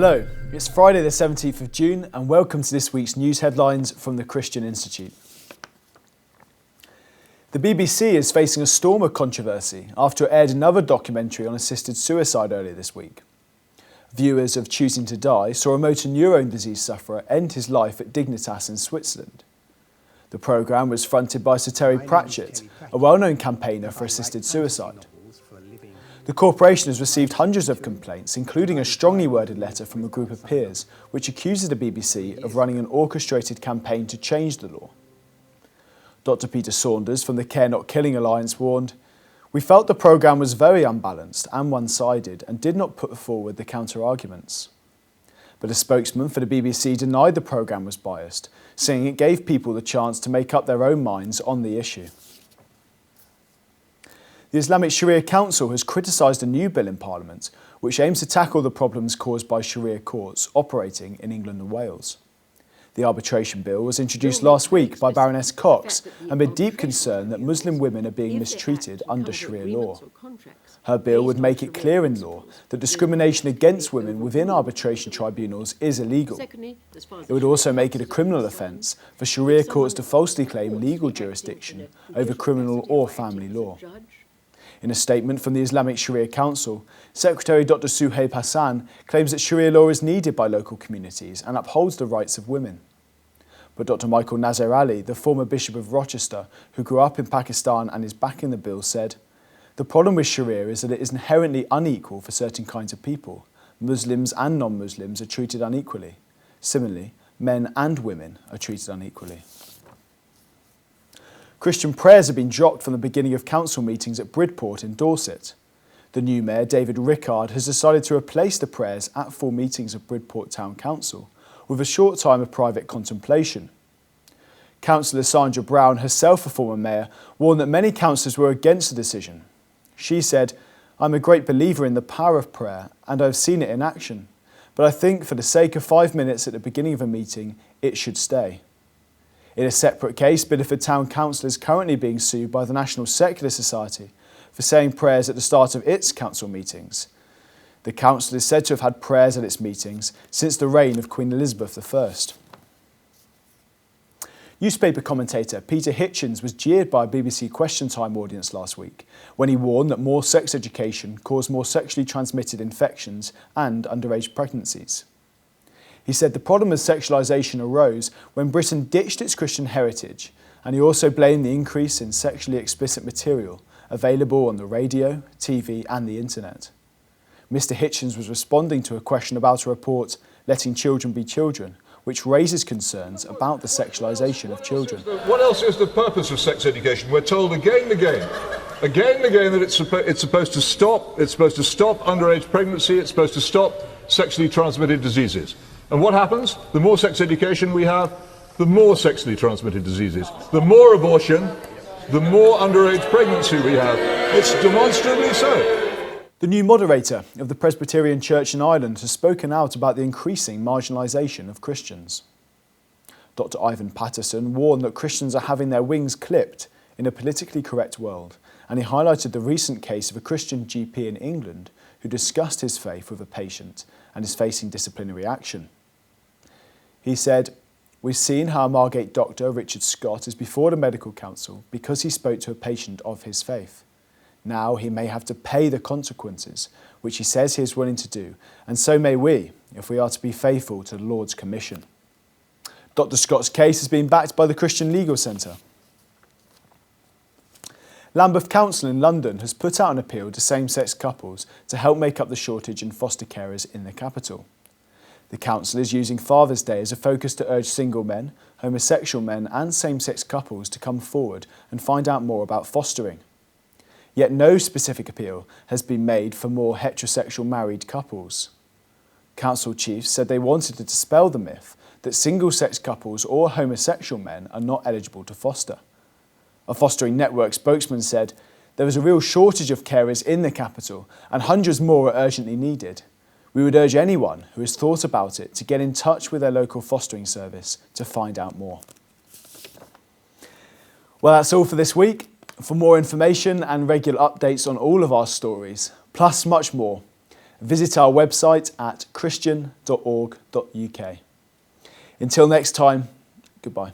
Hello, it's Friday the 17th of June and welcome to this week's news headlines from the Christian Institute. The BBC is facing a storm of controversy after it aired another documentary on assisted suicide earlier this week. Viewers of Choosing to Die saw a motor neurone disease sufferer end his life at Dignitas in Switzerland. The programme was fronted by Sir Terry Pratchett, a well-known campaigner for assisted suicide. The corporation has received hundreds of complaints, including a strongly worded letter from a group of peers, which accuses the BBC of running an orchestrated campaign to change the law. Dr. Peter Saunders from the Care Not Killing Alliance warned, "We felt the programme was very unbalanced and one-sided and did not put forward the counter-arguments." But a spokesman for the BBC denied the programme was biased, saying it gave people the chance to make up their own minds on the issue. The Islamic Sharia Council has criticised a new bill in Parliament which aims to tackle the problems caused by Sharia courts operating in England and Wales. The Arbitration Bill was introduced last week by Baroness Cox amid deep concern that Muslim women are being mistreated under Sharia law. Her bill would make it clear in law that discrimination against women within arbitration tribunals is illegal. It would also make it a criminal offence for Sharia courts to falsely claim legal jurisdiction over criminal or family law. In a statement from the Islamic Sharia Council, Secretary Dr. Suhaib Hassan claims that Sharia law is needed by local communities and upholds the rights of women. But Dr. Michael Nazir-Ali, the former Bishop of Rochester, who grew up in Pakistan and is backing the bill, said, "The problem with Sharia is that it is inherently unequal for certain kinds of people. Muslims and non-Muslims are treated unequally. Similarly, men and women are treated unequally." Christian prayers have been dropped from the beginning of council meetings at Bridport in Dorset. The new mayor, David Rickard, has decided to replace the prayers at full meetings of Bridport Town Council with a short time of private contemplation. Councillor Sandra Brown, herself a former mayor, warned that many councillors were against the decision. She said, "I'm a great believer in the power of prayer and I've seen it in action, but I think for the sake of 5 minutes at the beginning of a meeting, it should stay." In a separate case, Bideford Town Council is currently being sued by the National Secular Society for saying prayers at the start of its council meetings. The council is said to have had prayers at its meetings since the reign of Queen Elizabeth I. Newspaper commentator Peter Hitchens was jeered by a BBC Question Time audience last week when he warned that more sex education caused more sexually transmitted infections and underage pregnancies. He said the problem of sexualisation arose when Britain ditched its Christian heritage, and he also blamed the increase in sexually explicit material available on the radio, TV and the internet. Mr. Hitchens was responding to a question about a report, Letting Children Be Children, which raises concerns about the sexualisation of children. What else is the purpose of sex education? We're told again and again that it's supposed to stop underage pregnancy, it's supposed to stop sexually transmitted diseases. And what happens? The more sex education we have, the more sexually transmitted diseases. The more abortion, the more underage pregnancy we have. It's demonstrably so. The new moderator of the Presbyterian Church in Ireland has spoken out about the increasing marginalisation of Christians. Dr. Ivan Patterson warned that Christians are having their wings clipped in a politically correct world, and he highlighted the recent case of a Christian GP in England who discussed his faith with a patient and is facing disciplinary action. He said, "We've seen how a Margate doctor, Richard Scott, is before the medical council because he spoke to a patient of his faith. Now he may have to pay the consequences, which he says he is willing to do, and so may we, if we are to be faithful to the Lord's commission." Dr. Scott's case has been backed by the Christian Legal Centre. Lambeth Council in London has put out an appeal to same-sex couples to help make up the shortage in foster carers in the capital. The council is using Father's Day as a focus to urge single men, homosexual men and same-sex couples to come forward and find out more about fostering. Yet no specific appeal has been made for more heterosexual married couples. Council chiefs said they wanted to dispel the myth that single-sex couples or homosexual men are not eligible to foster. A fostering network spokesman said, "There is a real shortage of carers in the capital and hundreds more are urgently needed. We would urge anyone who has thought about it to get in touch with their local fostering service to find out more." Well, that's all for this week. For more information and regular updates on all of our stories, plus much more, Visit our website at christian.org.uk. Until next time, goodbye.